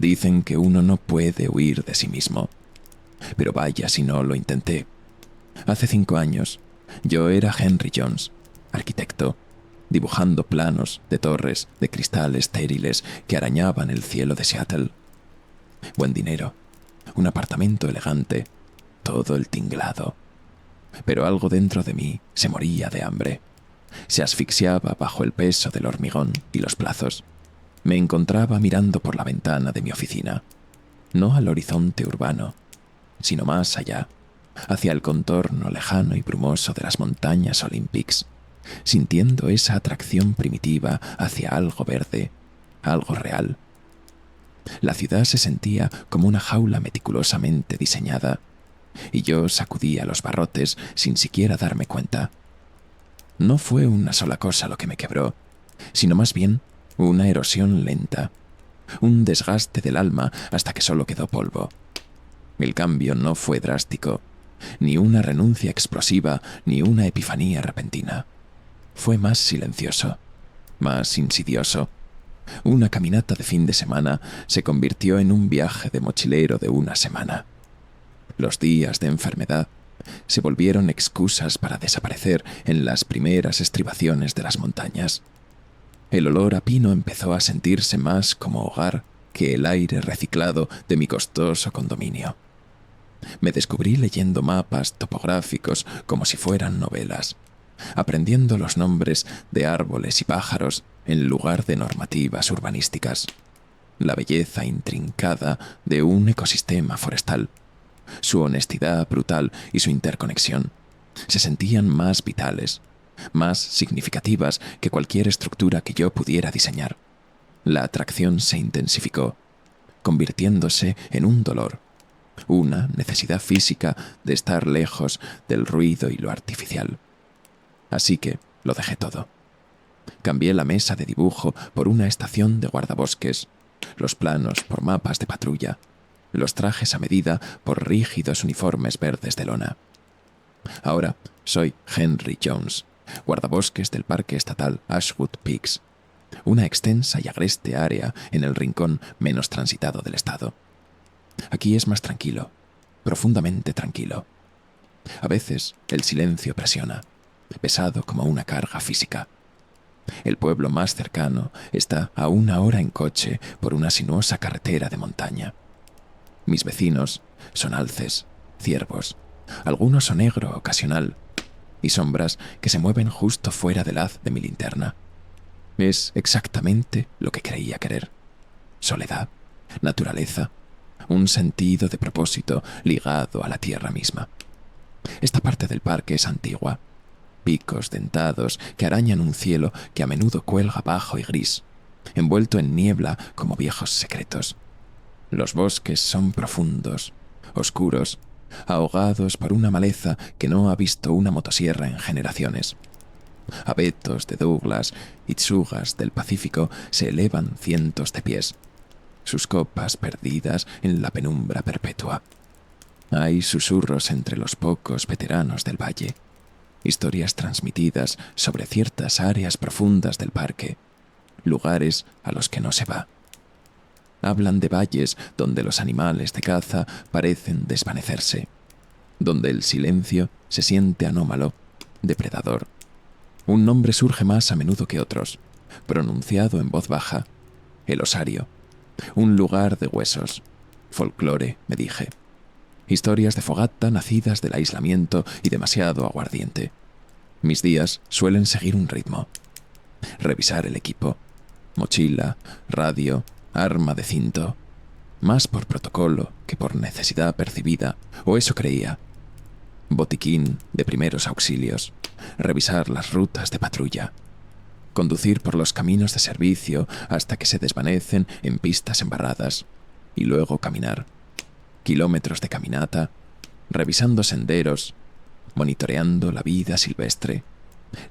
Dicen que uno no puede huir de sí mismo. Pero vaya si no lo intenté. Hace 5 años, yo era Henry Jones, arquitecto, dibujando planos de torres de cristal estériles que arañaban el cielo de Seattle. Buen dinero, un apartamento elegante, todo el tinglado. Pero algo dentro de mí se moría de hambre. Se asfixiaba bajo el peso del hormigón y los plazos. Me encontraba mirando por la ventana de mi oficina, no al horizonte urbano, sino más allá, hacia el contorno lejano y brumoso de las montañas Olympics, sintiendo esa atracción primitiva hacia algo verde, algo real. La ciudad se sentía como una jaula meticulosamente diseñada, y yo sacudía los barrotes sin siquiera darme cuenta. No fue una sola cosa lo que me quebró, sino más bien una erosión lenta, un desgaste del alma hasta que solo quedó polvo. El cambio no fue drástico, ni una renuncia explosiva, ni una epifanía repentina. Fue más silencioso, más insidioso. Una caminata de fin de semana se convirtió en un viaje de mochilero de una semana. Los días de enfermedad se volvieron excusas para desaparecer en las primeras estribaciones de las montañas. El olor a pino empezó a sentirse más como hogar que el aire reciclado de mi costoso condominio. Me descubrí leyendo mapas topográficos como si fueran novelas, aprendiendo los nombres de árboles y pájaros en lugar de normativas urbanísticas, la belleza intrincada de un ecosistema forestal, su honestidad brutal y su interconexión se sentían más vitales, más significativas que cualquier estructura que yo pudiera diseñar. La atracción se intensificó, convirtiéndose en un dolor, una necesidad física de estar lejos del ruido y lo artificial. Así que lo dejé todo. Cambié la mesa de dibujo por una estación de guardabosques, los planos por mapas de patrulla, los trajes a medida por rígidos uniformes verdes de lona. Ahora soy Henry Jones, guardabosques del Parque Estatal Ashwood Peaks, una extensa y agreste área en el rincón menos transitado del estado. Aquí es más tranquilo, profundamente tranquilo. A veces el silencio presiona, pesado como una carga física. El pueblo más cercano está a 1 hora en coche por una sinuosa carretera de montaña. Mis vecinos son alces, ciervos, algunos son negro ocasional, y sombras que se mueven justo fuera del haz de mi linterna. Es exactamente lo que creía querer. Soledad, naturaleza, un sentido de propósito ligado a la tierra misma. Esta parte del parque es antigua. Picos dentados que arañan un cielo que a menudo cuelga bajo y gris, envuelto en niebla como viejos secretos. Los bosques son profundos, oscuros, ahogados por una maleza que no ha visto una motosierra en generaciones. Abetos de Douglas y tsugas del Pacífico se elevan cientos de pies, sus copas perdidas en la penumbra perpetua. Hay susurros entre los pocos veteranos del valle, historias transmitidas sobre ciertas áreas profundas del parque, lugares a los que no se va. Hablan de valles donde los animales de caza parecen desvanecerse, donde el silencio se siente anómalo, depredador. Un nombre surge más a menudo que otros, pronunciado en voz baja: el osario, un lugar de huesos. Folclore, me dije. Historias de fogata nacidas del aislamiento y demasiado aguardiente. Mis días suelen seguir un ritmo. Revisar el equipo, mochila, radio, arma de cinto, más por protocolo que por necesidad percibida, o eso creía. Botiquín de primeros auxilios, revisar las rutas de patrulla, conducir por los caminos de servicio hasta que se desvanecen en pistas embarradas, y luego caminar. Kilómetros de caminata, revisando senderos, monitoreando la vida silvestre,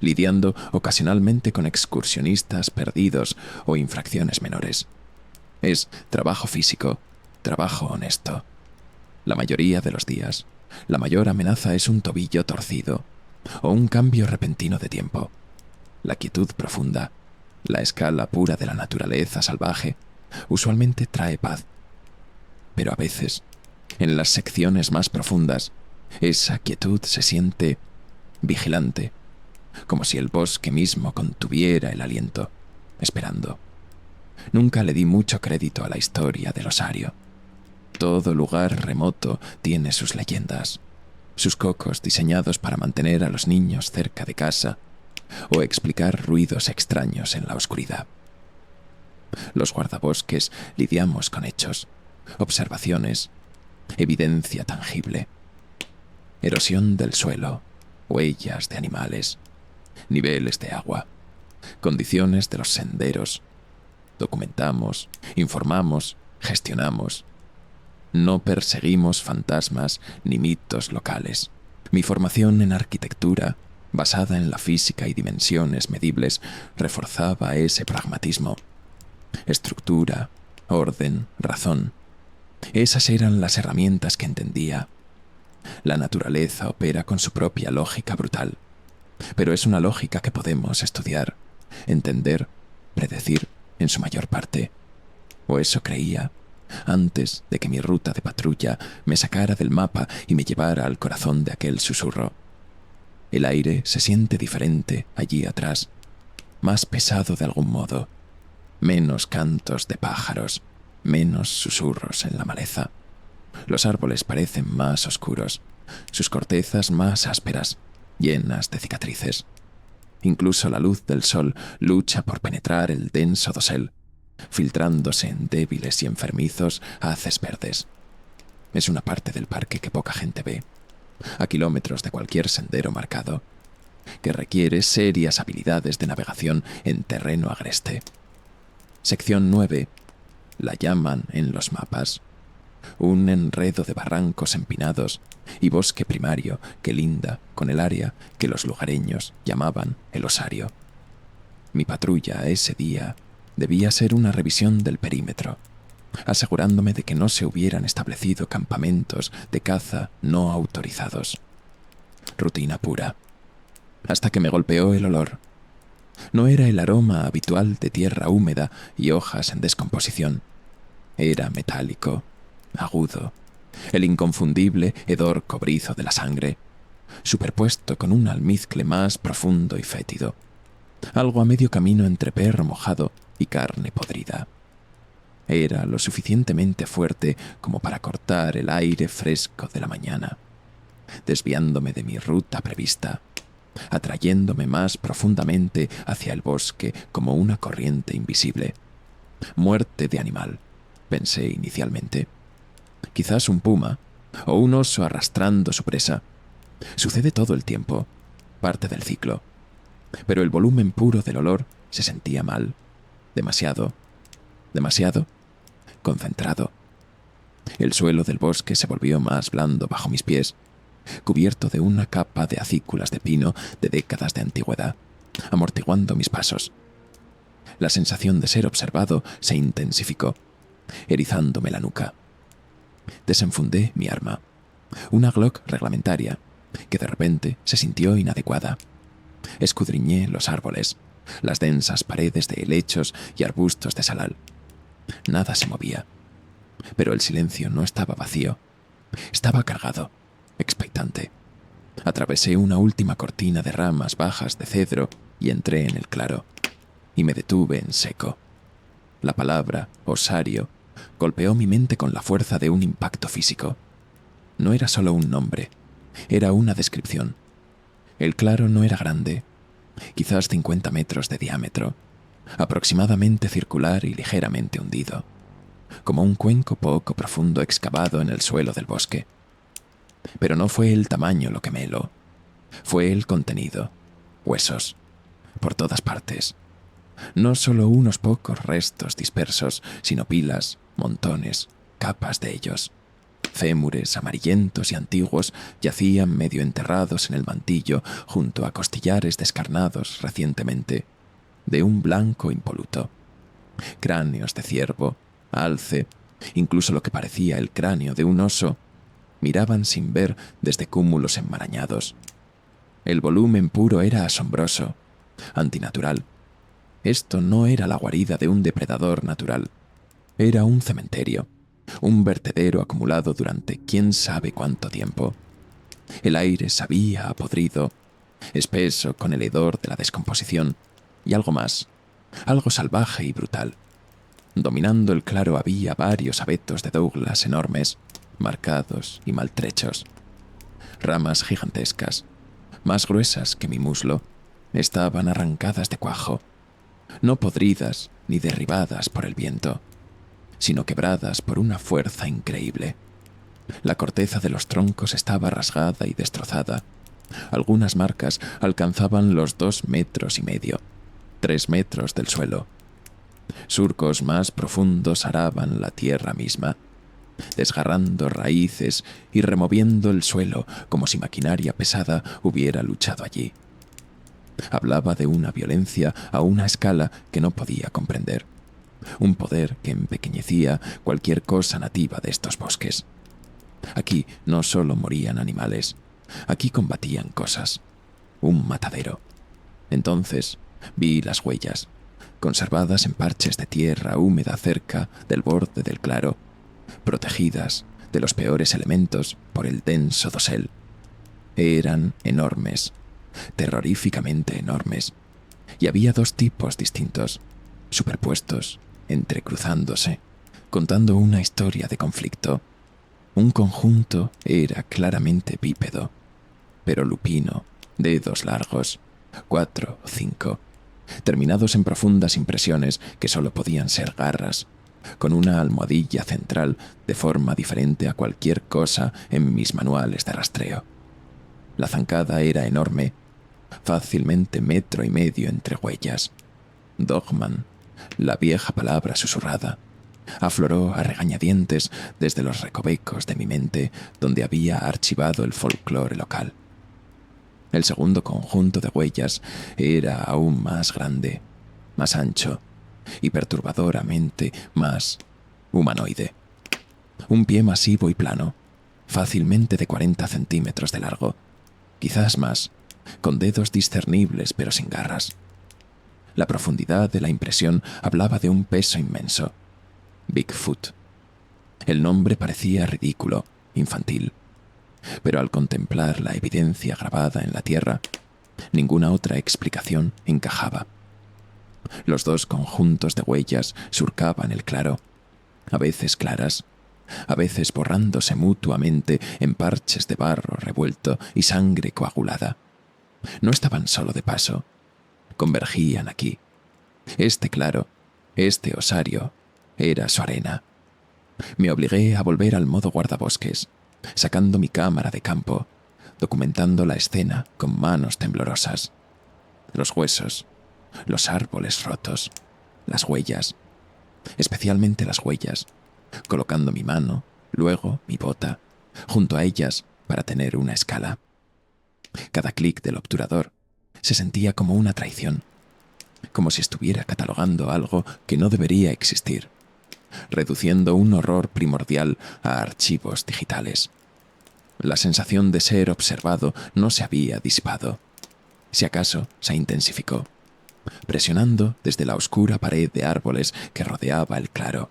lidiando ocasionalmente con excursionistas perdidos o infracciones menores. Es trabajo físico, trabajo honesto. La mayoría de los días, la mayor amenaza es un tobillo torcido o un cambio repentino de tiempo. La quietud profunda, la escala pura de la naturaleza salvaje, usualmente trae paz, Pero a veces, en las secciones más profundas, esa quietud se siente vigilante, como si el bosque mismo contuviera el aliento, esperando. Nunca le di mucho crédito a la historia del osario. Todo lugar remoto tiene sus leyendas, sus cocos diseñados para mantener a los niños cerca de casa o explicar ruidos extraños en la oscuridad. Los guardabosques lidiamos con hechos, observaciones, evidencia tangible, erosión del suelo, huellas de animales, niveles de agua, condiciones de los senderos. Documentamos, informamos, gestionamos. No perseguimos fantasmas ni mitos locales. Mi formación en arquitectura, basada en la física y dimensiones medibles, reforzaba ese pragmatismo. Estructura, orden, razón. Esas eran las herramientas que entendía. La naturaleza opera con su propia lógica brutal, pero es una lógica que podemos estudiar, entender, predecir en su mayor parte. O eso creía, antes de que mi ruta de patrulla me sacara del mapa y me llevara al corazón de aquel susurro. El aire se siente diferente allí atrás, más pesado de algún modo, menos cantos de pájaros, menos susurros en la maleza. Los árboles parecen más oscuros, sus cortezas más ásperas, llenas de cicatrices. Incluso la luz del sol lucha por penetrar el denso dosel, filtrándose en débiles y enfermizos haces verdes. Es una parte del parque que poca gente ve, a kilómetros de cualquier sendero marcado, que requiere serias habilidades de navegación en terreno agreste. Sección 9. La llaman en los mapas. Un enredo de barrancos empinados y bosque primario que linda con el área que los lugareños llamaban el osario. Mi patrulla ese día debía ser una revisión del perímetro, asegurándome de que no se hubieran establecido campamentos de caza no autorizados. Rutina pura. Hasta que me golpeó el olor. No era el aroma habitual de tierra húmeda y hojas en descomposición. Era metálico, agudo, el inconfundible hedor cobrizo de la sangre, superpuesto con un almizcle más profundo y fétido, algo a medio camino entre perro mojado y carne podrida. Era lo suficientemente fuerte como para cortar el aire fresco de la mañana, desviándome de mi ruta prevista, atrayéndome más profundamente hacia el bosque como una corriente invisible. Muerte de animal, pensé inicialmente. Quizás un puma o un oso arrastrando su presa. Sucede todo el tiempo, parte del ciclo. Pero el volumen puro del olor se sentía mal. Demasiado concentrado. El suelo del bosque se volvió más blando bajo mis pies, cubierto de una capa de acículas de pino de décadas de antigüedad, amortiguando mis pasos. La sensación de ser observado se intensificó, erizándome la nuca. Desenfundé mi arma, una Glock reglamentaria, que de repente se sintió inadecuada. Escudriñé los árboles, las densas paredes de helechos y arbustos de salal. Nada se movía, pero el silencio no estaba vacío. Estaba cargado, expectante. Atravesé una última cortina de ramas bajas de cedro y entré en el claro, y me detuve en seco. La palabra osario golpeó mi mente con la fuerza de un impacto físico. No era solo un nombre, era una descripción. El claro no era grande, quizás 50 metros de diámetro, aproximadamente circular y ligeramente hundido, como un cuenco poco profundo excavado en el suelo del bosque. Pero no fue el tamaño lo que me heló, fue el contenido, huesos, por todas partes. No solo unos pocos restos dispersos, sino pilas, montones, capas de ellos. Fémures amarillentos y antiguos yacían medio enterrados en el mantillo junto a costillares descarnados recientemente, de un blanco impoluto. Cráneos de ciervo, alce, incluso lo que parecía el cráneo de un oso, miraban sin ver desde cúmulos enmarañados. El volumen puro era asombroso, antinatural. Esto no era la guarida de un depredador natural. Era un cementerio, Un vertedero acumulado durante quién sabe cuánto tiempo. El aire sabía a podrido, espeso con el hedor de la descomposición, y algo más, algo salvaje y brutal. Dominando el claro había varios abetos de Douglas enormes, marcados y maltrechos. Ramas gigantescas, más gruesas que mi muslo, estaban arrancadas de cuajo, no podridas ni derribadas por el viento, sino quebradas por una fuerza increíble. La corteza de los troncos estaba rasgada y destrozada. Algunas marcas alcanzaban los 2,5 metros, 3 metros del suelo. Surcos más profundos araban la tierra misma, desgarrando raíces y removiendo el suelo como si maquinaria pesada hubiera luchado allí. Hablaba de una violencia a una escala que no podía comprender, un poder que empequeñecía cualquier cosa nativa de estos bosques. Aquí no solo morían animales, aquí combatían cosas, un matadero. Entonces vi las huellas, conservadas en parches de tierra húmeda cerca del borde del claro, protegidas de los peores elementos por el denso dosel. Eran enormes, terroríficamente enormes, y había dos tipos distintos, superpuestos, entrecruzándose, contando una historia de conflicto. Un conjunto era claramente bípedo, pero lupino, dedos largos, 4 o 5, terminados en profundas impresiones que solo podían ser garras, con una almohadilla central de forma diferente a cualquier cosa en mis manuales de rastreo. La zancada era enorme, fácilmente 1,5 metros entre huellas. Dogman, la vieja palabra susurrada, afloró a regañadientes desde los recovecos de mi mente donde había archivado el folclore local. El segundo conjunto de huellas era aún más grande, más ancho y perturbadoramente más humanoide. Un pie masivo y plano, fácilmente de 40 centímetros de largo, quizás más, con dedos discernibles pero sin garras. La profundidad de la impresión hablaba de un peso inmenso. Bigfoot. El nombre parecía ridículo, infantil, pero al contemplar la evidencia grabada en la tierra, ninguna otra explicación encajaba. Los dos conjuntos de huellas surcaban el claro, a veces claras, a veces borrándose mutuamente en parches de barro revuelto y sangre coagulada. No estaban solo de paso, convergían aquí. Este claro, este osario, era su arena. Me obligué a volver al modo guardabosques, sacando mi cámara de campo, documentando la escena con manos temblorosas. Los huesos, los árboles rotos, las huellas, especialmente las huellas, colocando mi mano, luego mi bota, junto a ellas para tener una escala. Cada clic del obturador se sentía como una traición, como si estuviera catalogando algo que no debería existir, reduciendo un horror primordial a archivos digitales. La sensación de ser observado no se había disipado. Si acaso, se intensificó, presionando desde la oscura pared de árboles que rodeaba el claro.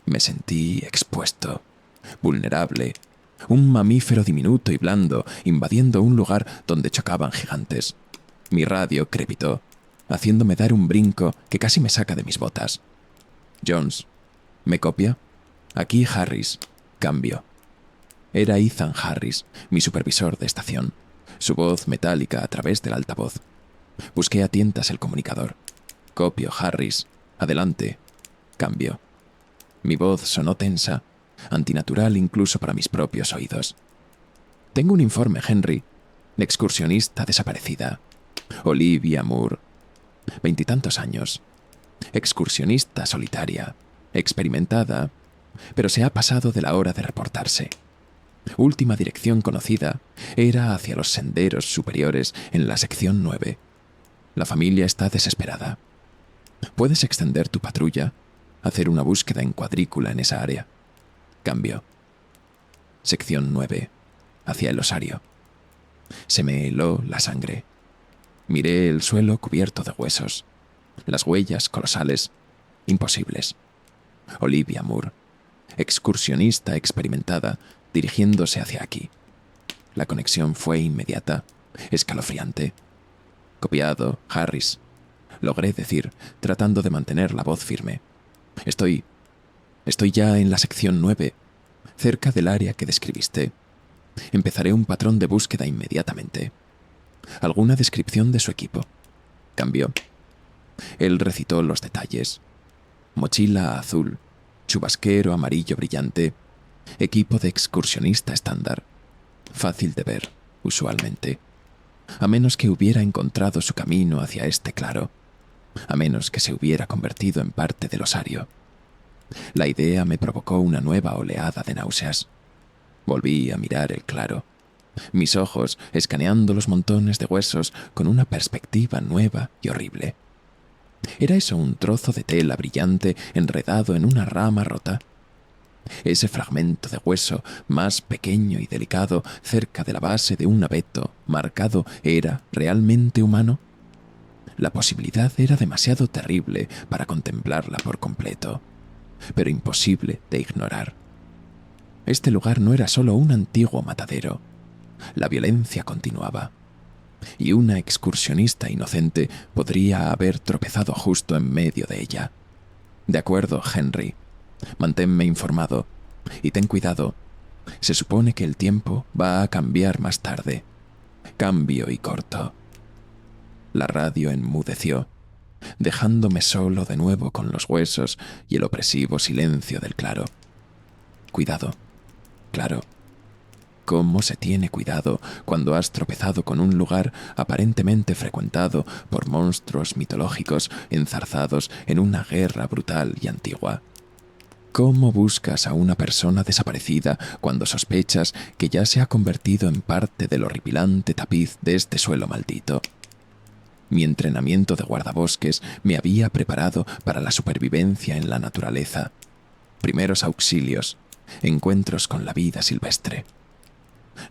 Me sentí expuesto, vulnerable, un mamífero diminuto y blando invadiendo un lugar donde chocaban gigantes. Mi radio crepitó, haciéndome dar un brinco que casi me saca de mis botas. Jones, ¿me copia? Aquí Harris, cambio. Era Ethan Harris, mi supervisor de estación, su voz metálica a través del altavoz. Busqué a tientas el comunicador. Copio, Harris, adelante, cambio. Mi voz sonó tensa, antinatural incluso para mis propios oídos. Tengo un informe, Henry. La excursionista desaparecida. Olivia Moore. 20 y tantos años. Excursionista solitaria. Experimentada, pero se ha pasado de la hora de reportarse. Última dirección conocida era hacia los senderos superiores en la sección 9. La familia está desesperada. ¿Puedes extender tu patrulla? Hacer una búsqueda en cuadrícula en esa área. Cambio. Sección 9. Hacia el osario. Se me heló la sangre. Miré el suelo cubierto de huesos. Las huellas colosales, imposibles. Olivia Moore. excursionista experimentada, dirigiéndose hacia aquí. La conexión fue inmediata, escalofriante. Copiado, Harris, logré decir, tratando de mantener la voz firme. Estoy ya en la sección 9, cerca del área que describiste. Empezaré un patrón de búsqueda inmediatamente. ¿Alguna descripción de su equipo? Cambió. Él recitó los detalles. Mochila azul, chubasquero amarillo brillante, equipo de excursionista estándar. Fácil de ver, usualmente. A menos que hubiera encontrado su camino hacia este claro. A menos que se hubiera convertido en parte del osario. La idea me provocó una nueva oleada de náuseas. Volví a mirar el claro, mis ojos escaneando los montones de huesos con una perspectiva nueva y horrible. ¿Era eso un trozo de tela brillante enredado en una rama rota? Ese fragmento de hueso más pequeño y delicado cerca de la base de un abeto marcado era realmente humano. La posibilidad era demasiado terrible para contemplarla por completo, pero imposible de ignorar. Este lugar no era solo un antiguo matadero. La violencia continuaba, y una excursionista inocente podría haber tropezado justo en medio de ella. De acuerdo, Henry. Manténme informado, y ten cuidado. Se supone que el tiempo va a cambiar más tarde. Cambio y corto. La radio enmudeció, dejándome solo de nuevo con los huesos y el opresivo silencio del claro. Cuidado. Claro. ¿Cómo se tiene cuidado cuando has tropezado con un lugar aparentemente frecuentado por monstruos mitológicos enzarzados en una guerra brutal y antigua? ¿Cómo buscas a una persona desaparecida cuando sospechas que ya se ha convertido en parte del horripilante tapiz de este suelo maldito? Mi entrenamiento de guardabosques me había preparado para la supervivencia en la naturaleza. Primeros auxilios, encuentros con la vida silvestre.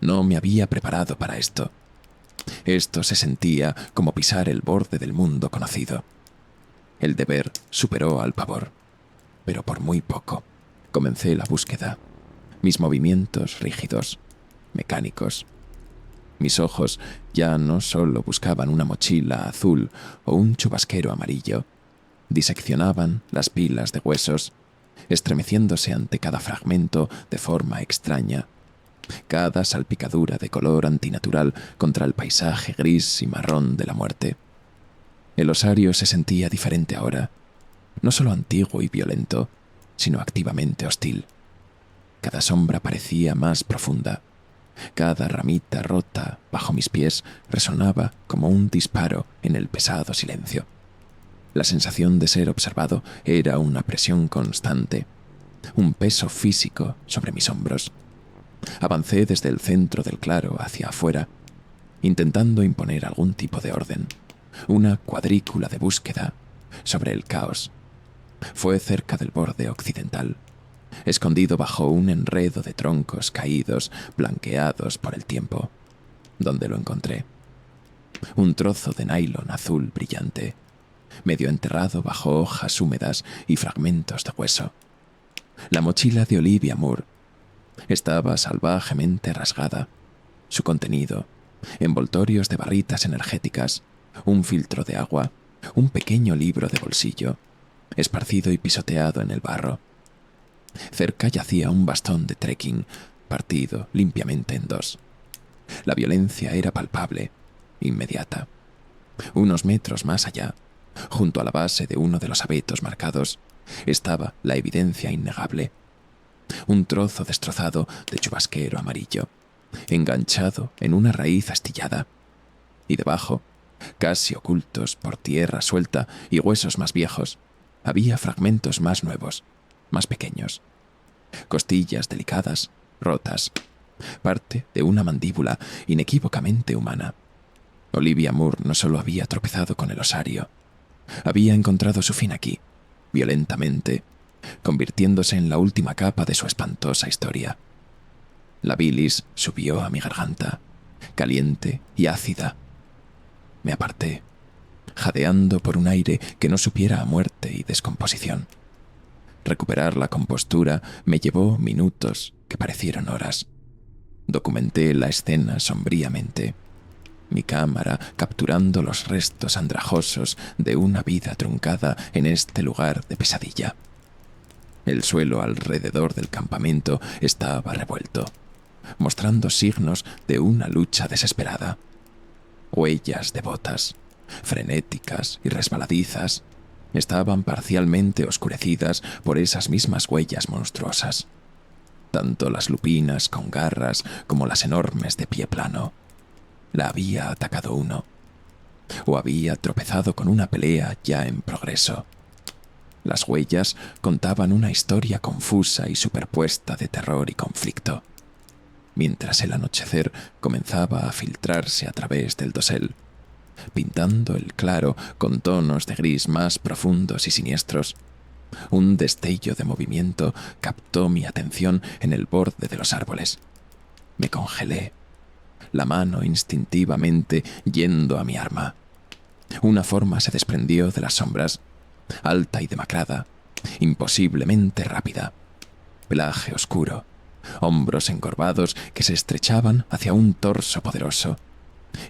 No me había preparado para esto. Esto se sentía como pisar el borde del mundo conocido. El deber superó al pavor, pero por muy poco. Comencé la búsqueda. Mis movimientos rígidos, mecánicos. Mis ojos ya no solo buscaban una mochila azul o un chubasquero amarillo. Diseccionaban las pilas de huesos, estremeciéndose ante cada fragmento de forma extraña. Cada salpicadura de color antinatural contra el paisaje gris y marrón de la muerte. El osario se sentía diferente ahora, no solo antiguo y violento, sino activamente hostil. Cada sombra parecía más profunda. Cada ramita rota bajo mis pies resonaba como un disparo en el pesado silencio. La sensación de ser observado era una presión constante, un peso físico sobre mis hombros. Avancé desde el centro del claro hacia afuera, intentando imponer algún tipo de orden, una cuadrícula de búsqueda sobre el caos. Fue cerca del borde occidental, escondido bajo un enredo de troncos caídos, blanqueados por el tiempo, donde lo encontré. Un trozo de nylon azul brillante, medio enterrado bajo hojas húmedas y fragmentos de hueso. La mochila de Olivia Moore estaba salvajemente rasgada. Su contenido, envoltorios de barritas energéticas, un filtro de agua, un pequeño libro de bolsillo, esparcido y pisoteado en el barro. Cerca yacía un bastón de trekking, partido limpiamente en dos. La violencia era palpable, inmediata. Unos metros más allá, junto a la base de uno de los abetos marcados, estaba la evidencia innegable. Un trozo destrozado de chubasquero amarillo, enganchado en una raíz astillada. Y debajo, casi ocultos por tierra suelta y huesos más viejos, había fragmentos más nuevos, más pequeños. Costillas delicadas, rotas, parte de una mandíbula inequívocamente humana. Olivia Moore no solo había tropezado con el osario, había encontrado su fin aquí, violentamente, convirtiéndose en la última capa de su espantosa historia. La bilis subió a mi garganta, caliente y ácida. Me aparté, jadeando por un aire que no supiera a muerte y descomposición. Recuperar la compostura me llevó minutos que parecieron horas. Documenté la escena sombríamente, mi cámara capturando los restos andrajosos de una vida truncada en este lugar de pesadilla. El suelo alrededor del campamento estaba revuelto, mostrando signos de una lucha desesperada. Huellas de botas, frenéticas y resbaladizas, estaban parcialmente oscurecidas por esas mismas huellas monstruosas. Tanto las lupinas con garras como las enormes de pie plano. La había atacado uno, o había tropezado con una pelea ya en progreso. Las huellas contaban una historia confusa y superpuesta de terror y conflicto, mientras el anochecer comenzaba a filtrarse a través del dosel, pintando el claro con tonos de gris más profundos y siniestros. Un destello de movimiento captó mi atención en el borde de los árboles. Me congelé, la mano instintivamente yendo a mi arma. Una forma se desprendió de las sombras, alta y demacrada, imposiblemente rápida. Pelaje oscuro, hombros encorvados que se estrechaban hacia un torso poderoso,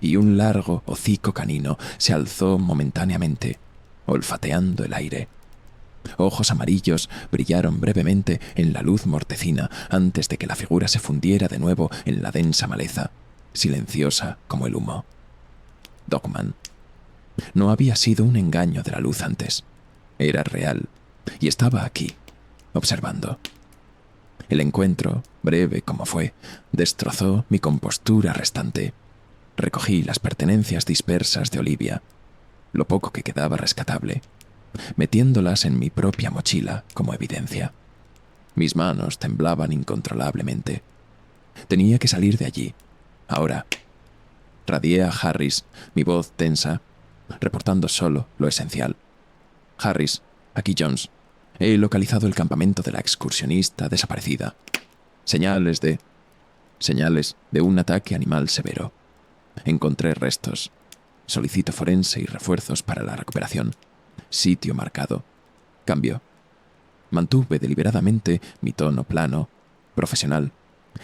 y un largo hocico canino se alzó momentáneamente, olfateando el aire. Ojos amarillos brillaron brevemente en la luz mortecina antes de que la figura se fundiera de nuevo en la densa maleza, silenciosa como el humo. Dogman. No había sido un engaño de la luz antes. Era real, y estaba aquí, observando. El encuentro, breve como fue, destrozó mi compostura restante. Recogí las pertenencias dispersas de Olivia, lo poco que quedaba rescatable, metiéndolas en mi propia mochila como evidencia. Mis manos temblaban incontrolablemente. Tenía que salir de allí, ahora. Radié a Harris, mi voz tensa, reportando solo lo esencial. Harris, aquí Jones. He localizado el campamento de la excursionista desaparecida. Señales de un ataque animal severo. Encontré restos. Solicito forense y refuerzos para la recuperación. Sitio marcado. Cambio. Mantuve deliberadamente mi tono plano, profesional,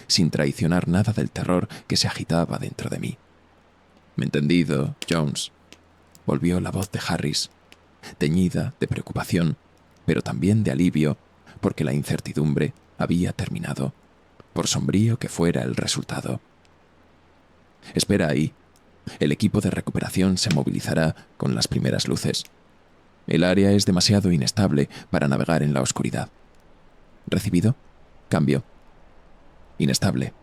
sin traicionar nada del terror que se agitaba dentro de mí. «Entendido, Jones», volvió la voz de Harris, teñida de preocupación, pero también de alivio, porque la incertidumbre había terminado, por sombrío que fuera el resultado. «Espera ahí. El equipo de recuperación se movilizará con las primeras luces. El área es demasiado inestable para navegar en la oscuridad». «¿Recibido? Cambio». «Inestable.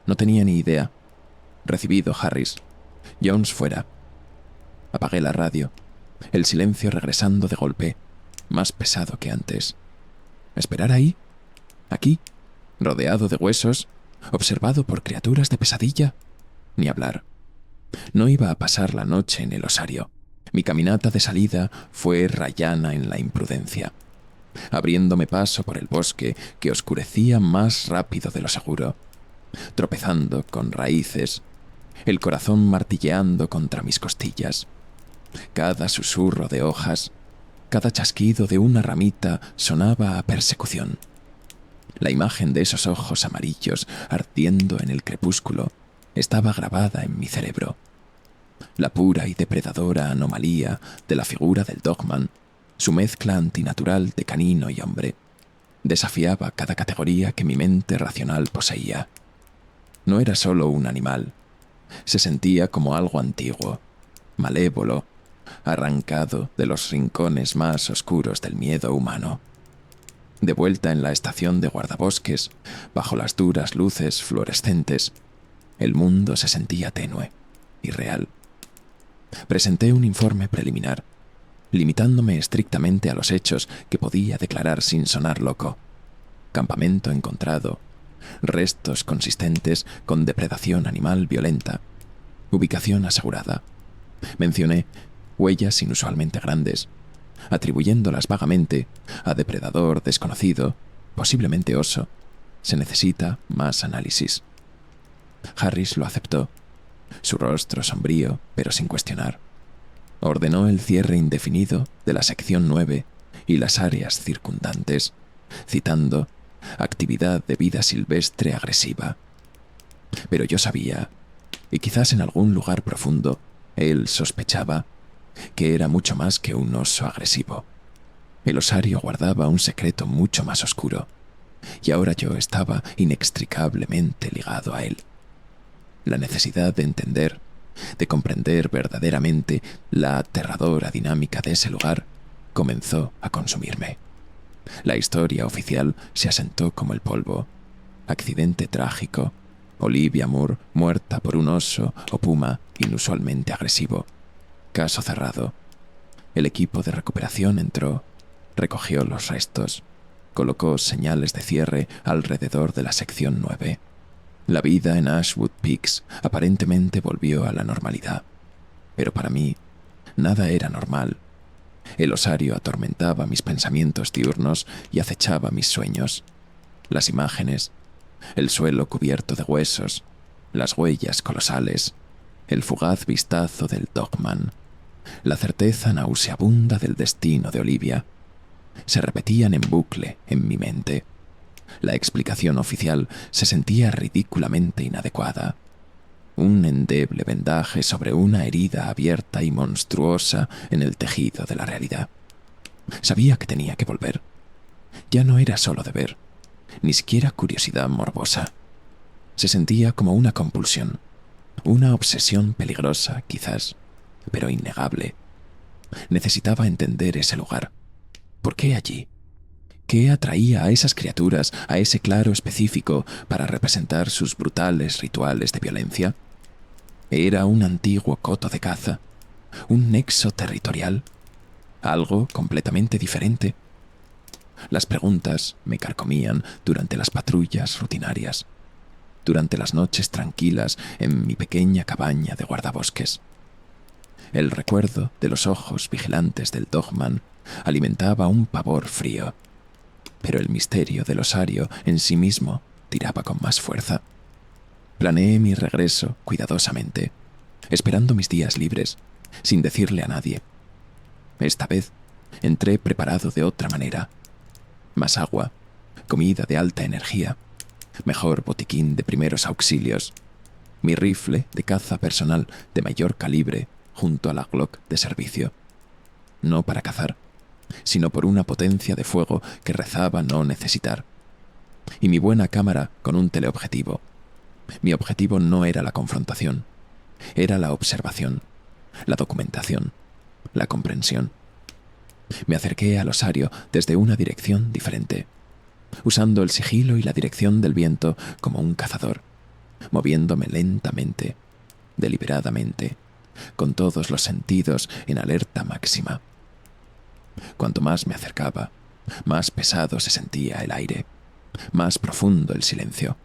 No tenía ni idea». «Recibido, Harris. Jones fuera». Apagué la radio, el silencio regresando de golpe, más pesado que antes. ¿Esperar ahí? ¿Aquí? ¿Rodeado de huesos? ¿Observado por criaturas de pesadilla? Ni hablar. No iba a pasar la noche en el osario. Mi caminata de salida fue rayana en la imprudencia, abriéndome paso por el bosque que oscurecía más rápido de lo seguro, tropezando con raíces, el corazón martilleando contra mis costillas. Cada susurro de hojas, cada chasquido de una ramita sonaba a persecución. La imagen de esos ojos amarillos ardiendo en el crepúsculo estaba grabada en mi cerebro. La pura y depredadora anomalía de la figura del Dogman, su mezcla antinatural de canino y hombre, desafiaba cada categoría que mi mente racional poseía. No era solo un animal, se sentía como algo antiguo, malévolo, arrancado de los rincones más oscuros del miedo humano. De vuelta en la estación de guardabosques, bajo las duras luces fluorescentes, el mundo se sentía tenue y real. Presenté un informe preliminar, limitándome estrictamente a los hechos que podía declarar sin sonar loco. Campamento encontrado, restos consistentes con depredación animal violenta, ubicación asegurada. Mencioné huellas inusualmente grandes, atribuyéndolas vagamente a depredador desconocido, posiblemente oso. Se necesita más análisis. Harris lo aceptó, su rostro sombrío, pero sin cuestionar. Ordenó el cierre indefinido de la sección 9 y las áreas circundantes, citando actividad de vida silvestre agresiva. Pero yo sabía, y quizás en algún lugar profundo, él sospechaba, que era mucho más que un oso agresivo. El osario guardaba un secreto mucho más oscuro, y ahora yo estaba inextricablemente ligado a él. La necesidad de entender, de comprender verdaderamente la aterradora dinámica de ese lugar, comenzó a consumirme. La historia oficial se asentó como el polvo. Accidente trágico. Olivia Moore muerta por un oso o puma inusualmente agresivo. Caso cerrado. El equipo de recuperación entró, recogió los restos, colocó señales de cierre alrededor de la sección 9. La vida en Ashwood Peaks aparentemente volvió a la normalidad. Pero para mí, nada era normal. El osario atormentaba mis pensamientos diurnos y acechaba mis sueños. Las imágenes, el suelo cubierto de huesos, las huellas colosales, el fugaz vistazo del Dogman, la certeza nauseabunda del destino de Olivia, se repetían en bucle en mi mente. La explicación oficial se sentía ridículamente inadecuada. Un endeble vendaje sobre una herida abierta y monstruosa en el tejido de la realidad. Sabía que tenía que volver. Ya no era solo deber, ni siquiera curiosidad morbosa. Se sentía como una compulsión, una obsesión peligrosa, quizás, pero innegable. Necesitaba entender ese lugar. ¿Por qué allí? ¿Qué atraía a esas criaturas a ese claro específico para representar sus brutales rituales de violencia? ¿Era un antiguo coto de caza? ¿Un nexo territorial? ¿Algo completamente diferente? Las preguntas me carcomían durante las patrullas rutinarias, durante las noches tranquilas en mi pequeña cabaña de guardabosques. El recuerdo de los ojos vigilantes del Dogman alimentaba un pavor frío, pero el misterio del osario en sí mismo tiraba con más fuerza. Planeé mi regreso cuidadosamente, esperando mis días libres, sin decirle a nadie. Esta vez entré preparado de otra manera. Más agua, comida de alta energía, mejor botiquín de primeros auxilios, mi rifle de caza personal de mayor calibre junto a la Glock de servicio. No para cazar, sino por una potencia de fuego que rezaba no necesitar. Y mi buena cámara con un teleobjetivo. Mi objetivo no era la confrontación, era la observación, la documentación, la comprensión. Me acerqué al osario desde una dirección diferente, usando el sigilo y la dirección del viento como un cazador, moviéndome lentamente, deliberadamente, con todos los sentidos en alerta máxima. Cuanto más me acercaba, más pesado se sentía el aire, más profundo el silencio.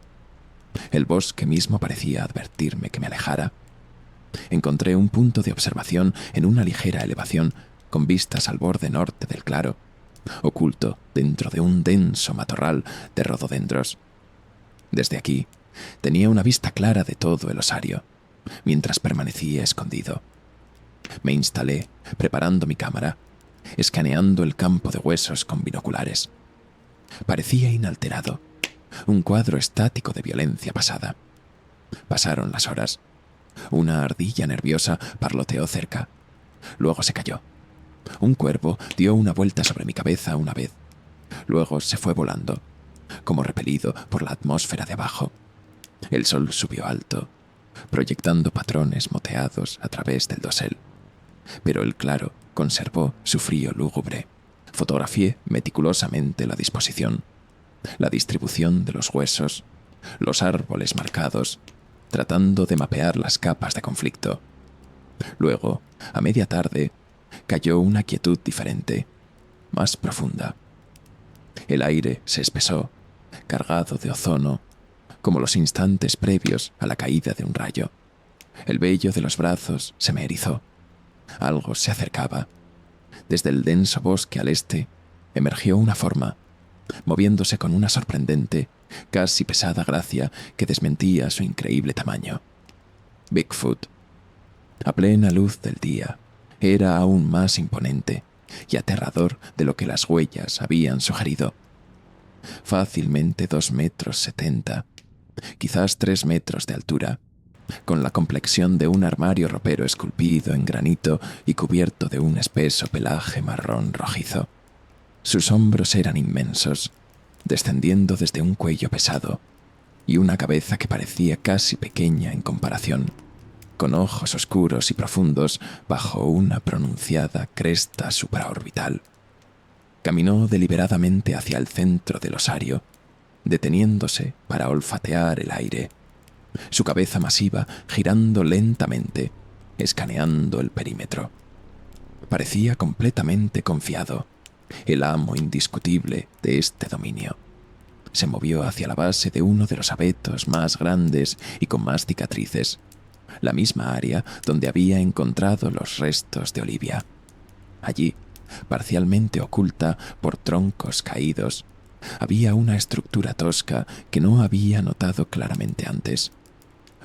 El bosque mismo parecía advertirme que me alejara. Encontré un punto de observación en una ligera elevación con vistas al borde norte del claro, oculto dentro de un denso matorral de rododendros. Desde aquí tenía una vista clara de todo el osario, mientras permanecía escondido. Me instalé, preparando mi cámara, escaneando el campo de huesos con binoculares. Parecía inalterado, un cuadro estático de violencia pasada. Pasaron las horas. Una ardilla nerviosa parloteó cerca. Luego se cayó. Un cuervo dio una vuelta sobre mi cabeza una vez. Luego se fue volando, como repelido por la atmósfera de abajo. El sol subió alto, proyectando patrones moteados a través del dosel. Pero el claro conservó su frío lúgubre. Fotografié meticulosamente la disposición, la distribución de los huesos, los árboles marcados, tratando de mapear las capas de conflicto. Luego, a media tarde, cayó una quietud diferente, más profunda. El aire se espesó, cargado de ozono, como los instantes previos a la caída de un rayo. El vello de los brazos se me erizó. Algo se acercaba. Desde el denso bosque al este emergió una forma, moviéndose con una sorprendente, casi pesada gracia que desmentía su increíble tamaño. Bigfoot. A plena luz del día, era aún más imponente y aterrador de lo que las huellas habían sugerido. fácilmente 2,70 m, quizás 3 metros de altura, con la complexión de un armario ropero esculpido en granito y cubierto de un espeso pelaje marrón rojizo. Sus hombros eran inmensos, descendiendo desde un cuello pesado, y una cabeza que parecía casi pequeña en comparación, con ojos oscuros y profundos bajo una pronunciada cresta supraorbital. Caminó deliberadamente hacia el centro del osario, deteniéndose para olfatear el aire, su cabeza masiva girando lentamente, escaneando el perímetro. Parecía completamente confiado, el amo indiscutible de este dominio. Se movió hacia la base de uno de los abetos más grandes y con más cicatrices, la misma área donde había encontrado los restos de Olivia. Allí, parcialmente oculta por troncos caídos, había una estructura tosca que no había notado claramente antes.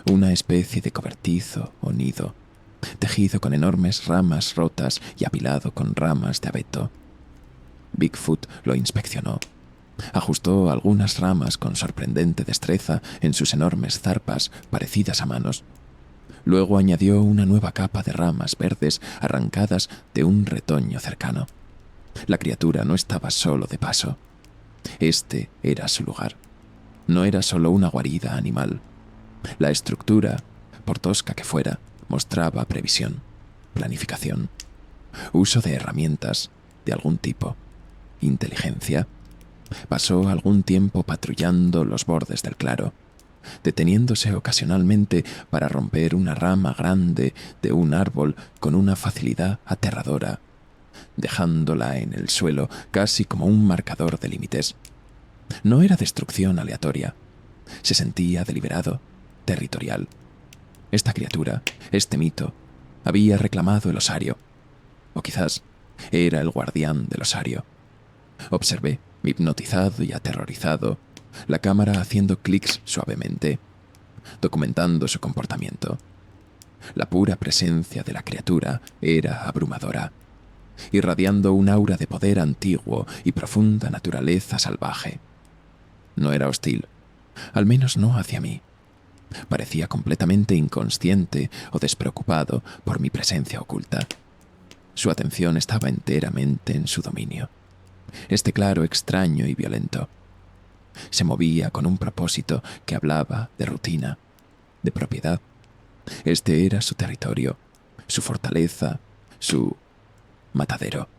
Una especie de cobertizo o nido, tejido con enormes ramas rotas y apilado con ramas de abeto. Bigfoot lo inspeccionó. Ajustó algunas ramas con sorprendente destreza en sus enormes zarpas parecidas a manos. Luego añadió una nueva capa de ramas verdes arrancadas de un retoño cercano. La criatura no estaba solo de paso. Este era su lugar. No era solo una guarida animal. La estructura, por tosca que fuera, mostraba previsión, planificación, uso de herramientas de algún tipo, inteligencia. Pasó algún tiempo patrullando los bordes del claro, deteniéndose ocasionalmente para romper una rama grande de un árbol con una facilidad aterradora, dejándola en el suelo casi como un marcador de límites. No era destrucción aleatoria. Se sentía deliberado, territorial. Esta criatura, este mito, había reclamado el osario. O quizás era el guardián del osario. Observé, hipnotizado y aterrorizado, la cámara haciendo clics suavemente, documentando su comportamiento. La pura presencia de la criatura era abrumadora, irradiando un aura de poder antiguo y profunda naturaleza salvaje. No era hostil, al menos no hacia mí. Parecía completamente inconsciente o despreocupado por mi presencia oculta. Su atención estaba enteramente en su dominio. Este claro extraño y violento. Se movía con un propósito que hablaba de rutina, de propiedad. Este era su territorio, su fortaleza, su matadero.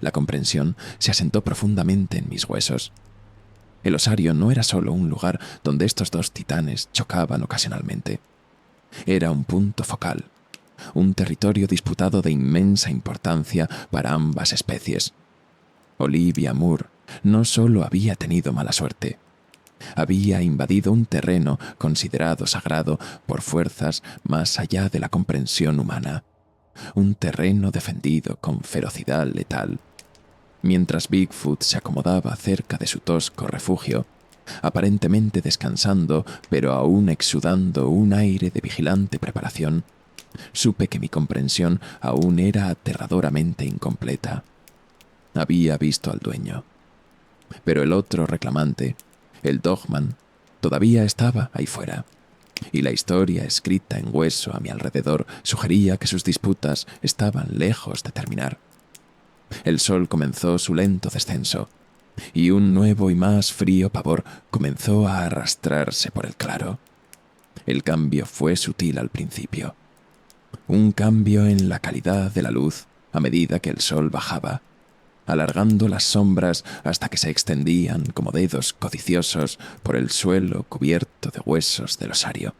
La comprensión se asentó profundamente en mis huesos. El osario no era solo un lugar donde estos dos titanes chocaban ocasionalmente. Era un punto focal, un territorio disputado de inmensa importancia para ambas especies. Olivia Moore no solo había tenido mala suerte, había invadido un terreno considerado sagrado por fuerzas más allá de la comprensión humana, un terreno defendido con ferocidad letal. Mientras Bigfoot se acomodaba cerca de su tosco refugio, aparentemente descansando, pero aún exudando un aire de vigilante preparación, supe que mi comprensión aún era aterradoramente incompleta. Había visto al dueño. Pero el otro reclamante, el Dogman, todavía estaba ahí fuera, y la historia escrita en hueso a mi alrededor sugería que sus disputas estaban lejos de terminar. El sol comenzó su lento descenso, y un nuevo y más frío pavor comenzó a arrastrarse por el claro. El cambio fue sutil al principio. Un cambio en la calidad de la luz a medida que el sol bajaba, alargando las sombras hasta que se extendían como dedos codiciosos por el suelo cubierto de huesos del osario.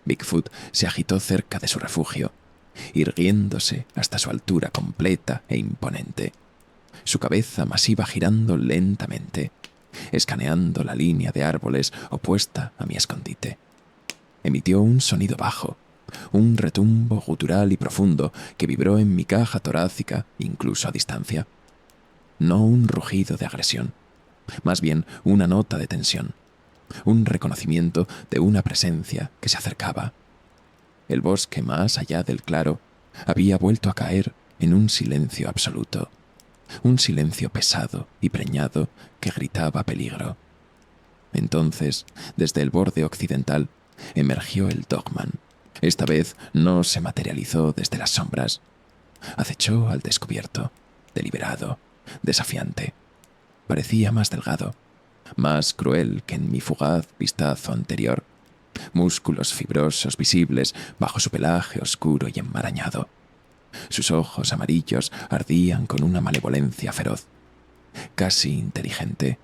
Bigfoot se agitó cerca de su refugio, irguiéndose hasta su altura completa e imponente, su cabeza masiva girando lentamente, escaneando la línea de árboles opuesta a mi escondite. Emitió un sonido bajo, un retumbo gutural y profundo que vibró en mi caja torácica incluso a distancia. No un rugido de agresión, más bien una nota de tensión, un reconocimiento de una presencia que se acercaba. El bosque más allá del claro había vuelto a caer en un silencio absoluto. un silencio pesado y preñado que gritaba peligro. Entonces, desde el borde occidental, emergió el Dogman. Esta vez no se materializó desde las sombras. Acechó al descubierto, deliberado, desafiante. Parecía más delgado, más cruel que en mi fugaz vistazo anterior. Músculos fibrosos visibles bajo su pelaje oscuro y enmarañado. Sus ojos amarillos ardían con una malevolencia feroz, casi inteligente,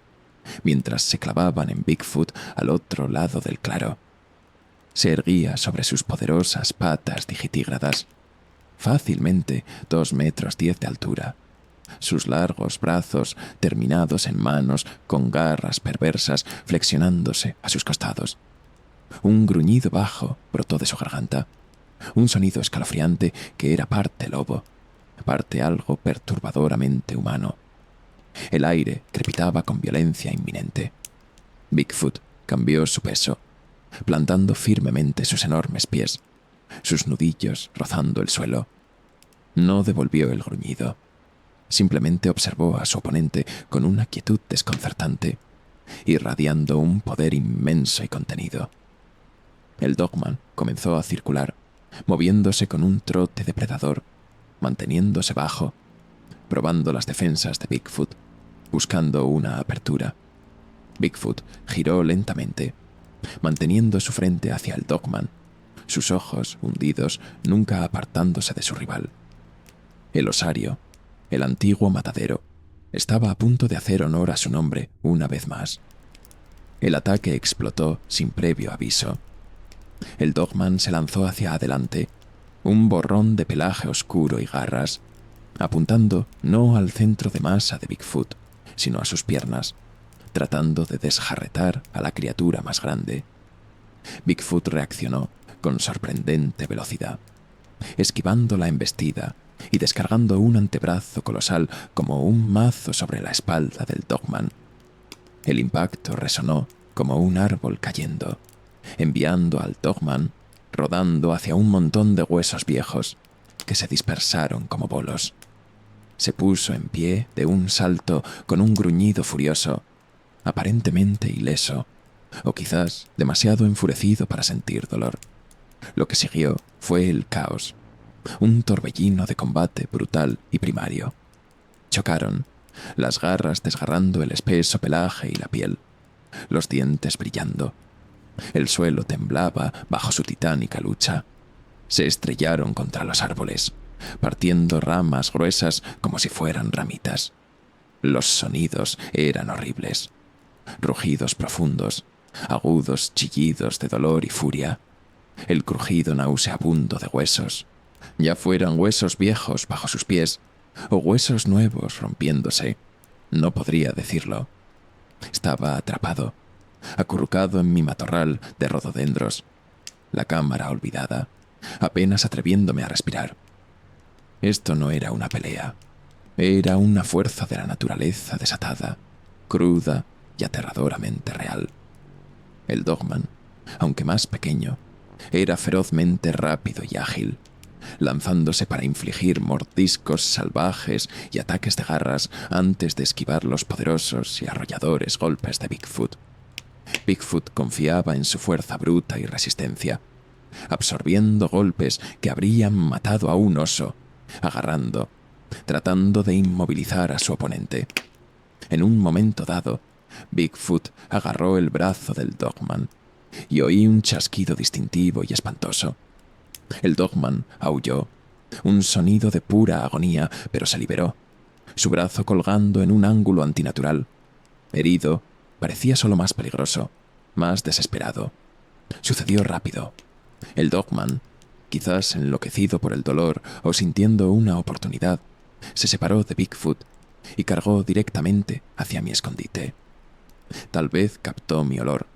mientras se clavaban en Bigfoot al otro lado del claro. Se erguía sobre sus poderosas patas digitígradas, fácilmente 2,10 metros de altura. Sus largos brazos, terminados en manos con garras perversas, flexionándose a sus costados. Un gruñido bajo brotó de su garganta, un sonido escalofriante que era parte lobo, parte algo perturbadoramente humano. El aire crepitaba con violencia inminente. Bigfoot cambió su peso, plantando firmemente sus enormes pies, sus nudillos rozando el suelo. No devolvió el gruñido. Simplemente observó a su oponente con una quietud desconcertante, irradiando un poder inmenso y contenido. El Dogman comenzó a circular, moviéndose con un trote depredador, manteniéndose bajo, probando las defensas de Bigfoot, buscando una apertura. Bigfoot giró lentamente, manteniendo su frente hacia el Dogman, sus ojos hundidos, nunca apartándose de su rival. El osario, el antiguo matadero, estaba a punto de hacer honor a su nombre una vez más. El ataque explotó sin previo aviso. El Dogman se lanzó hacia adelante, un borrón de pelaje oscuro y garras, apuntando no al centro de masa de Bigfoot, sino a sus piernas, tratando de desjarretar a la criatura más grande. Bigfoot reaccionó con sorprendente velocidad, esquivando la embestida y descargando un antebrazo colosal como un mazo sobre la espalda del Dogman. El impacto resonó como un árbol cayendo, enviando al Dogman rodando hacia un montón de huesos viejos que se dispersaron como bolos. Se puso en pie de un salto con un gruñido furioso, aparentemente ileso, o quizás demasiado enfurecido para sentir dolor. Lo que siguió fue el caos, un torbellino de combate brutal y primario. Chocaron, las garras desgarrando el espeso pelaje y la piel, los dientes brillando. El suelo temblaba bajo su titánica lucha. Se estrellaron contra los árboles, partiendo ramas gruesas como si fueran ramitas. Los sonidos eran horribles. Rugidos profundos, agudos chillidos de dolor y furia. El crujido nauseabundo de huesos, ya fueran huesos viejos bajo sus pies o huesos nuevos rompiéndose. No podría decirlo. Estaba atrapado, acurrucado en mi matorral de rododendros, la cámara olvidada, apenas atreviéndome a respirar. Esto no era una pelea, era una fuerza de la naturaleza desatada, cruda y aterradoramente real. El Dogman, aunque más pequeño, era ferozmente rápido y ágil, lanzándose para infligir mordiscos salvajes y ataques de garras antes de esquivar los poderosos y arrolladores golpes de Bigfoot. Bigfoot confiaba en su fuerza bruta y resistencia, absorbiendo golpes que habrían matado a un oso, agarrando, tratando de inmovilizar a su oponente. En un momento dado, Bigfoot agarró el brazo del Dogman y oí un chasquido distintivo y espantoso. El Dogman aulló, un sonido de pura agonía, pero se liberó, su brazo colgando en un ángulo antinatural. Herido, parecía solo más peligroso, más desesperado. Sucedió rápido. El Dogman, quizás enloquecido por el dolor o sintiendo una oportunidad, se separó de Bigfoot y cargó directamente hacia mi escondite. Tal vez captó mi olor,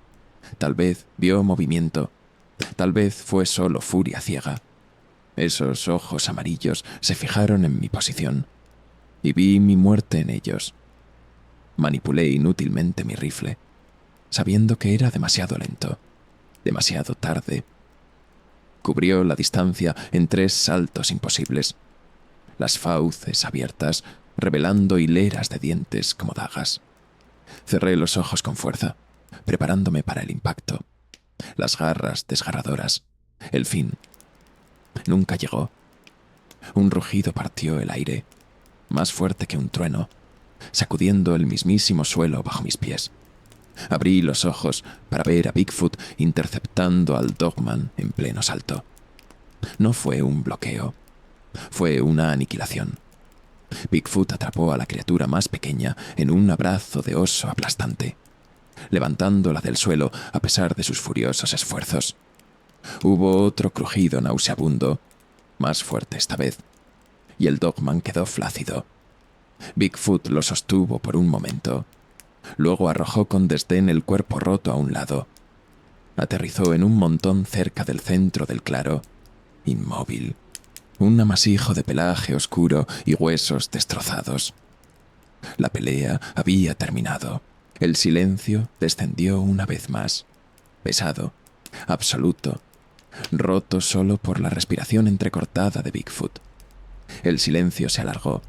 tal vez vio movimiento, tal vez fue solo furia ciega. Esos ojos amarillos se fijaron en mi posición y vi mi muerte en ellos. Manipulé inútilmente mi rifle, sabiendo que era demasiado lento, demasiado tarde. Cubrió la distancia en 3 saltos imposibles. Las fauces abiertas, revelando hileras de dientes como dagas. Cerré los ojos con fuerza, preparándome para el impacto. Las garras desgarradoras. El fin. Nunca llegó. Un rugido partió el aire, más fuerte que un trueno, sacudiendo el mismísimo suelo bajo mis pies. Abrí los ojos para ver a Bigfoot interceptando al Dogman en pleno salto. No fue un bloqueo, fue una aniquilación. Bigfoot atrapó a la criatura más pequeña en un abrazo de oso aplastante, levantándola del suelo a pesar de sus furiosos esfuerzos. Hubo otro crujido nauseabundo, más fuerte esta vez, y el Dogman quedó flácido. Bigfoot lo sostuvo por un momento. Luego arrojó con desdén el cuerpo roto a un lado. Aterrizó en un montón cerca del centro del claro, inmóvil. Un amasijo de pelaje oscuro y huesos destrozados. La pelea había terminado. El silencio descendió una vez más, pesado, absoluto, roto solo por la respiración entrecortada de Bigfoot. El silencio se alargó,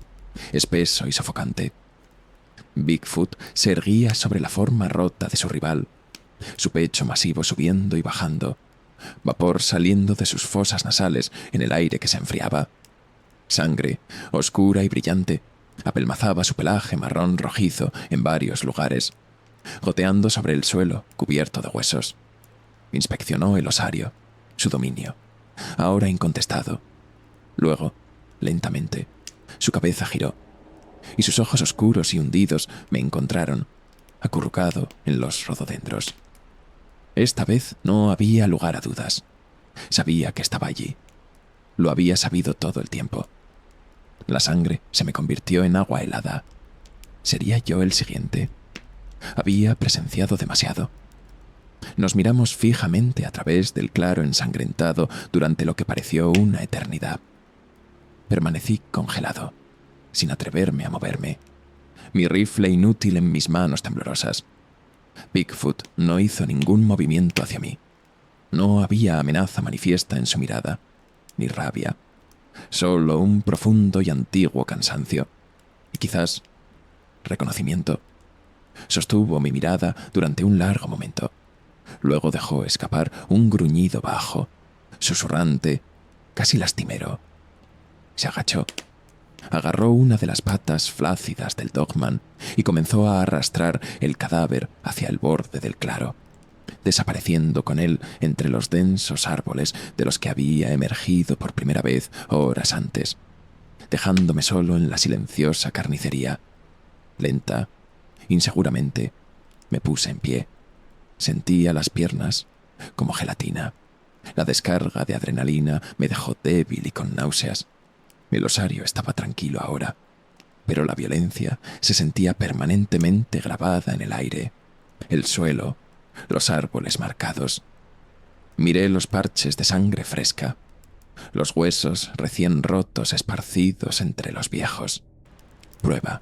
espeso y sofocante. Bigfoot se erguía sobre la forma rota de su rival, su pecho masivo subiendo y bajando, vapor saliendo de sus fosas nasales en el aire que se enfriaba. Sangre, oscura y brillante, apelmazaba su pelaje marrón rojizo en varios lugares, goteando sobre el suelo cubierto de huesos. Inspeccionó el osario, su dominio, ahora incontestado. Luego, lentamente, su cabeza giró, y sus ojos oscuros y hundidos me encontraron, acurrucado en los rododendros. Esta vez no había lugar a dudas. Sabía que estaba allí. Lo había sabido todo el tiempo. La sangre se me convirtió en agua helada. ¿Sería yo el siguiente? Había presenciado demasiado. Nos miramos fijamente a través del claro ensangrentado durante lo que pareció una eternidad. Permanecí congelado, sin atreverme a moverme, mi rifle inútil en mis manos temblorosas. Bigfoot no hizo ningún movimiento hacia mí. No había amenaza manifiesta en su mirada, ni rabia, solo un profundo y antiguo cansancio, y quizás reconocimiento. Sostuvo mi mirada durante un largo momento. Luego dejó escapar un gruñido bajo, susurrante, casi lastimero. Se agachó, agarró una de las patas flácidas del Dogman y comenzó a arrastrar el cadáver hacia el borde del claro, desapareciendo con él entre los densos árboles de los que había emergido por primera vez horas antes, dejándome solo en la silenciosa carnicería. Lenta, inseguramente, me puse en pie. Sentía las piernas como gelatina. La descarga de adrenalina me dejó débil y con náuseas. El osario estaba tranquilo ahora, pero la violencia se sentía permanentemente grabada en el aire, el suelo, los árboles marcados. Miré los parches de sangre fresca, los huesos recién rotos esparcidos entre los viejos. Prueba,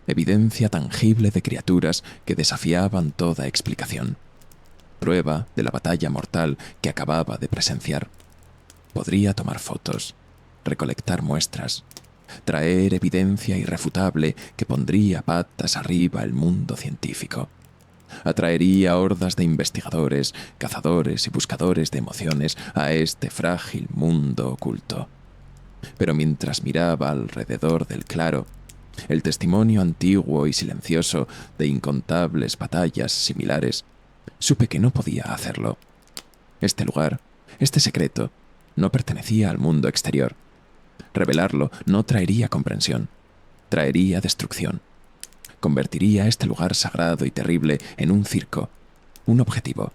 evidencia tangible de criaturas que desafiaban toda explicación. Prueba de la batalla mortal que acababa de presenciar. Podría tomar fotos, recolectar muestras, traer evidencia irrefutable que pondría patas arriba el mundo científico. Atraería hordas de investigadores, cazadores y buscadores de emociones a este frágil mundo oculto. Pero mientras miraba alrededor del claro, el testimonio antiguo y silencioso de incontables batallas similares, supe que no podía hacerlo. Este lugar, este secreto, no pertenecía al mundo exterior. Revelarlo no traería comprensión, traería destrucción. Convertiría este lugar sagrado y terrible en un circo, un objetivo.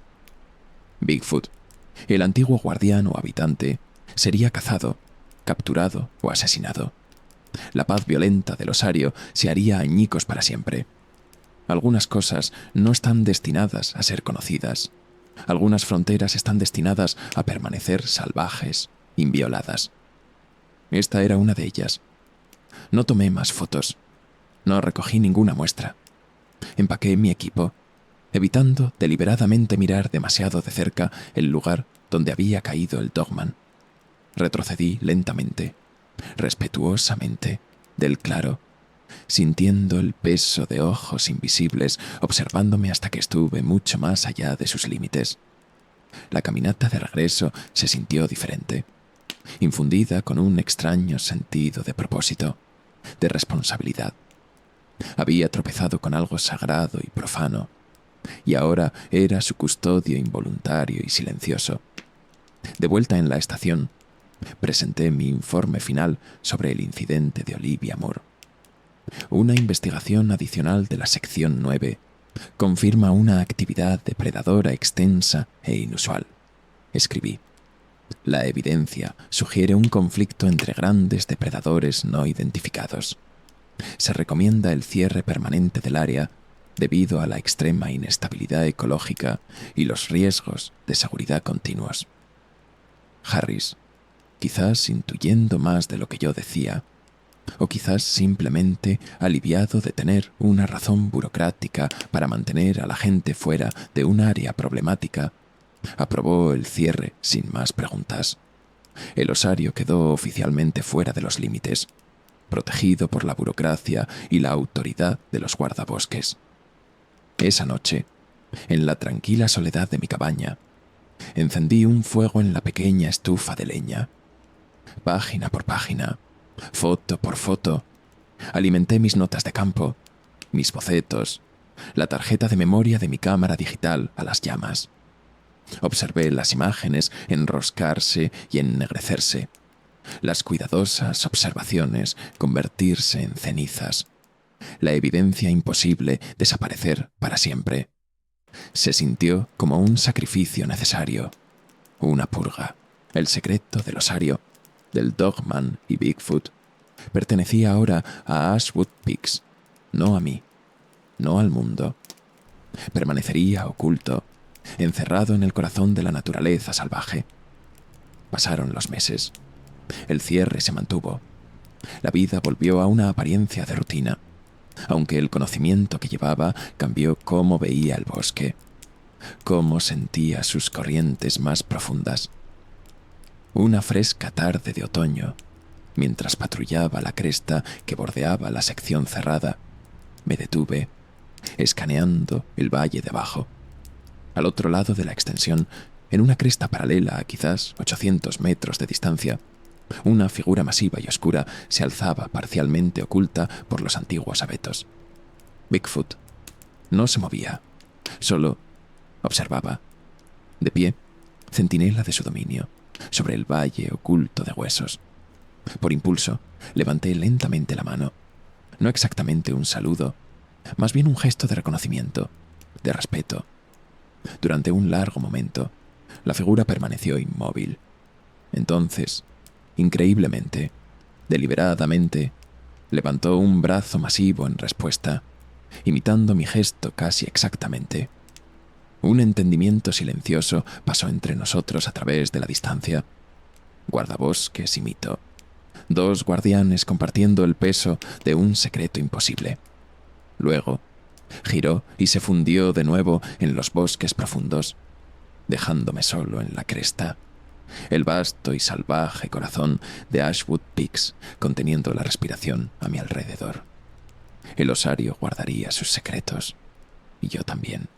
Bigfoot, el antiguo guardián o habitante, sería cazado, capturado o asesinado. La paz violenta del osario se haría añicos para siempre. Algunas cosas no están destinadas a ser conocidas. Algunas fronteras están destinadas a permanecer salvajes, invioladas. Esta era una de ellas. No tomé más fotos. No recogí ninguna muestra. Empaqué mi equipo, evitando deliberadamente mirar demasiado de cerca el lugar donde había caído el Dogman. Retrocedí lentamente, respetuosamente, del claro, sintiendo el peso de ojos invisibles observándome hasta que estuve mucho más allá de sus límites. La caminata de regreso se sintió diferente, infundida con un extraño sentido de propósito, de responsabilidad. Había tropezado con algo sagrado y profano, y ahora era su custodio involuntario y silencioso. De vuelta en la estación, presenté mi informe final sobre el incidente de Olivia Moore. Una investigación adicional de la sección 9 confirma una actividad depredadora extensa e inusual. Escribí. La evidencia sugiere un conflicto entre grandes depredadores no identificados. Se recomienda el cierre permanente del área debido a la extrema inestabilidad ecológica y los riesgos de seguridad continuos. Harris, quizás intuyendo más de lo que yo decía, o quizás simplemente aliviado de tener una razón burocrática para mantener a la gente fuera de un área problemática, aprobó el cierre sin más preguntas. El osario quedó oficialmente fuera de los límites, protegido por la burocracia y la autoridad de los guardabosques. Esa noche, en la tranquila soledad de mi cabaña, encendí un fuego en la pequeña estufa de leña. Página por página, foto por foto, alimenté mis notas de campo, mis bocetos, la tarjeta de memoria de mi cámara digital a las llamas. Observé las imágenes enroscarse y ennegrecerse, las cuidadosas observaciones convertirse en cenizas, la evidencia imposible desaparecer para siempre. Se sintió como un sacrificio necesario, una purga. El secreto del osario, del Dogman y Bigfoot, pertenecía ahora a Ashwood Peaks, no a mí, no al mundo. Permanecería oculto, encerrado en el corazón de la naturaleza salvaje. Pasaron los meses. El cierre se mantuvo. La vida volvió a una apariencia de rutina, aunque el conocimiento que llevaba cambió cómo veía el bosque, cómo sentía sus corrientes más profundas. Una fresca tarde de otoño, mientras patrullaba la cresta que bordeaba la sección cerrada, me detuve, escaneando el valle de abajo. Al otro lado de la extensión, en una cresta paralela a quizás 800 metros de distancia, una figura masiva y oscura se alzaba parcialmente oculta por los antiguos abetos. Bigfoot no se movía, solo observaba, de pie, centinela de su dominio, sobre el valle oculto de huesos. Por impulso, levanté lentamente la mano, no exactamente un saludo, más bien un gesto de reconocimiento, de respeto. Durante un largo momento, la figura permaneció inmóvil. Entonces, increíblemente, deliberadamente, levantó un brazo masivo en respuesta, imitando mi gesto casi exactamente. Un entendimiento silencioso pasó entre nosotros a través de la distancia. Guardabosques y mito. Dos guardianes compartiendo el peso de un secreto imposible. Luego, giró y se fundió de nuevo en los bosques profundos, dejándome solo en la cresta, el vasto y salvaje corazón de Ashwood Peaks conteniendo la respiración a mi alrededor. El osario guardaría sus secretos, y yo también.